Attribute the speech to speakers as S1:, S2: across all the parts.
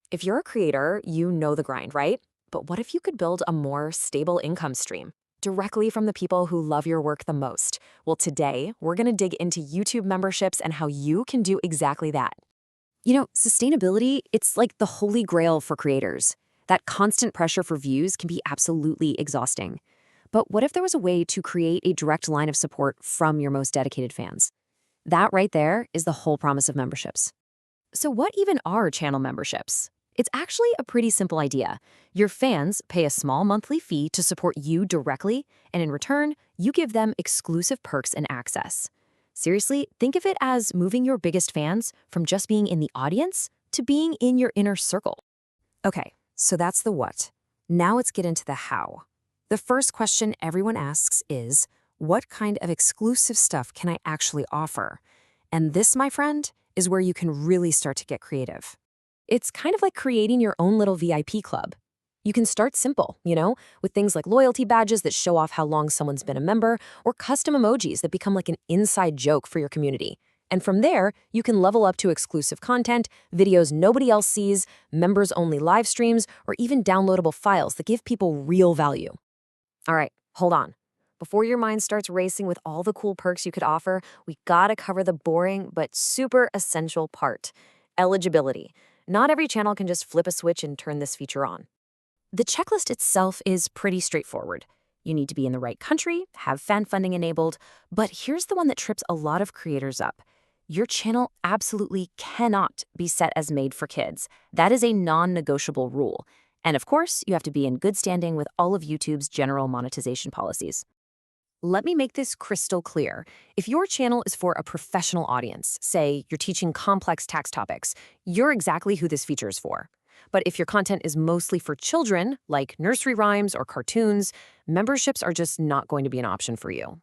S1: If you're a creator, you know the grind, right? But what if you could build a more stable income stream directly from the people who love your work the most? Well, today, we're going to dig into YouTube memberships and how you can do exactly that. Sustainability, it's like the holy grail for creators. That constant pressure for views can be absolutely exhausting. But what if there was a way to create a direct line of support from your most dedicated fans? That right there is the whole promise of memberships. So what even are channel memberships? It's actually a pretty simple idea. Your fans pay a small monthly fee to support you directly, and in return, you give them exclusive perks and access. Seriously, think of it as moving your biggest fans from just being in the audience to being in your inner circle. Okay, so that's the what. Now let's get into the how. The first question everyone asks is, what kind of exclusive stuff can I actually offer? And this, my friend, is where you can really start to get creative. It's kind of like creating your own little VIP club. You can start simple, with things like loyalty badges that show off how long someone's been a member, or custom emojis that become like an inside joke for your community. And from there, you can level up to exclusive content, videos nobody else sees, members-only live streams, or even downloadable files that give people real value. All right, hold on. Before your mind starts racing with all the cool perks you could offer, we gotta cover the boring but super essential part: eligibility. Not every channel can just flip a switch and turn this feature on. The checklist itself is pretty straightforward. You need to be in the right country, have fan funding enabled, but here's the one that trips a lot of creators up. Your channel absolutely cannot be set as made for kids. That is a non-negotiable rule. And of course, you have to be in good standing with all of YouTube's general monetization policies. Let me make this crystal clear. If your channel is for a professional audience, say you're teaching complex tax topics, you're exactly who this feature is for. But if your content is mostly for children, like nursery rhymes or cartoons, memberships are just not going to be an option for you.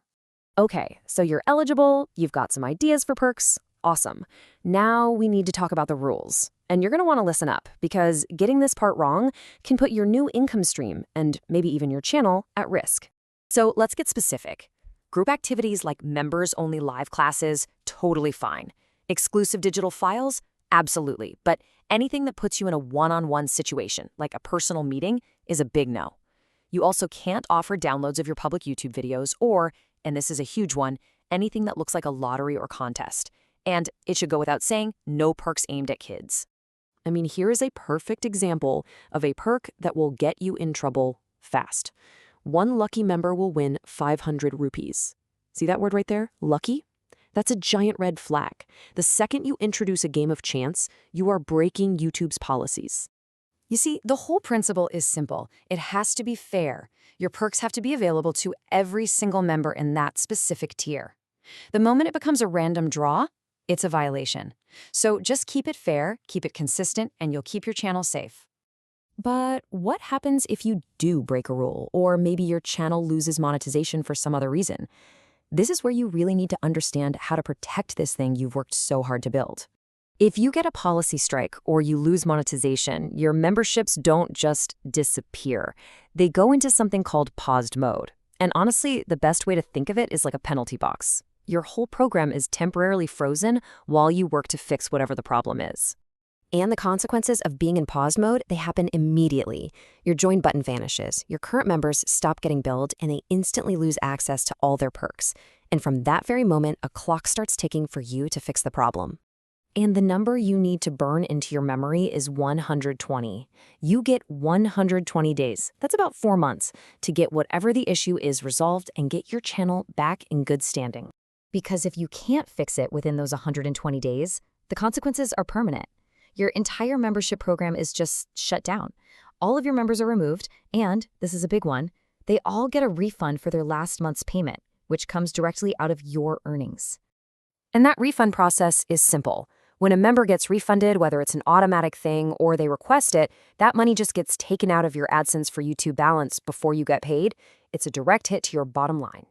S1: Okay, so you're eligible, you've got some ideas for perks, awesome. Now we need to talk about the rules. And you're going to want to listen up, because getting this part wrong can put your new income stream, and maybe even your channel, at risk. So let's get specific. Group activities like members-only live classes, totally fine. Exclusive digital files, absolutely. But anything that puts you in a one-on-one situation, like a personal meeting, is a big no. You also can't offer downloads of your public YouTube videos or, and this is a huge one, anything that looks like a lottery or contest. And it should go without saying, no perks aimed at kids. I mean, here is a perfect example of a perk that will get you in trouble fast. One lucky member will win 500 rupees. See that word right there? Lucky? That's a giant red flag. The second you introduce a game of chance, you are breaking YouTube's policies. You see, the whole principle is simple. It has to be fair. Your perks have to be available to every single member in that specific tier. The moment it becomes a random draw, it's a violation. So just keep it fair, keep it consistent, and you'll keep your channel safe. But what happens if you do break a rule, or maybe your channel loses monetization for some other reason? This is where you really need to understand how to protect this thing you've worked so hard to build. If you get a policy strike or you lose monetization, your memberships don't just disappear. They go into something called paused mode. And honestly, the best way to think of it is like a penalty box. Your whole program is temporarily frozen while you work to fix whatever the problem is. And the consequences of being in paused mode, they happen immediately. Your join button vanishes, your current members stop getting billed, and they instantly lose access to all their perks. And from that very moment, a clock starts ticking for you to fix the problem. And the number you need to burn into your memory is 120. You get 120 days, that's about 4 months, to get whatever the issue is resolved and get your channel back in good standing. Because if you can't fix it within those 120 days, the consequences are permanent. Your entire membership program is just shut down. All of your members are removed, and, this is a big one, they all get a refund for their last month's payment, which comes directly out of your earnings. And that refund process is simple. When a member gets refunded, whether it's an automatic thing or they request it, that money just gets taken out of your AdSense for YouTube balance before you get paid. It's a direct hit to your bottom line.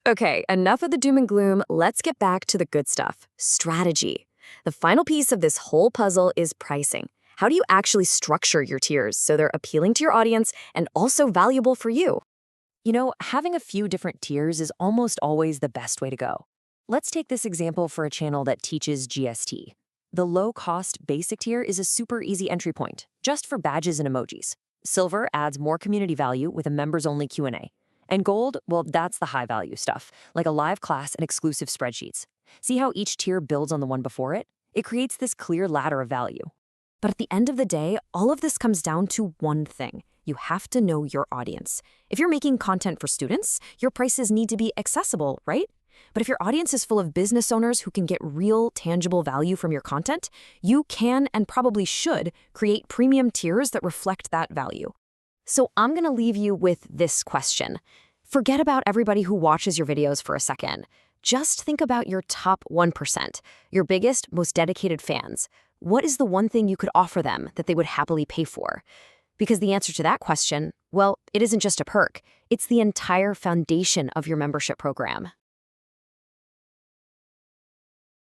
S1: Okay, enough of the doom and gloom. Let's get back to the good stuff: strategy. The final piece of this whole puzzle is pricing. How do you actually structure your tiers so they're appealing to your audience and also valuable for you? Having a few different tiers is almost always the best way to go. Let's take this example for a channel that teaches GST. The low-cost basic tier is a super easy entry point, just for badges and emojis. Silver adds more community value with a members-only Q&A. And gold, well, that's the high-value stuff, like a live class and exclusive spreadsheets. See how each tier builds on the one before it? It creates this clear ladder of value. But at the end of the day, all of this comes down to one thing. You have to know your audience. If you're making content for students, your prices need to be accessible, right? But if your audience is full of business owners who can get real, tangible value from your content, you can and probably should create premium tiers that reflect that value. So I'm gonna leave you with this question. Forget about everybody who watches your videos for a second. Just think about your top 1%, your biggest, most dedicated fans. What is the one thing you could offer them that they would happily pay for? Because the answer to that question, well, it isn't just a perk. It's the entire foundation of your membership program.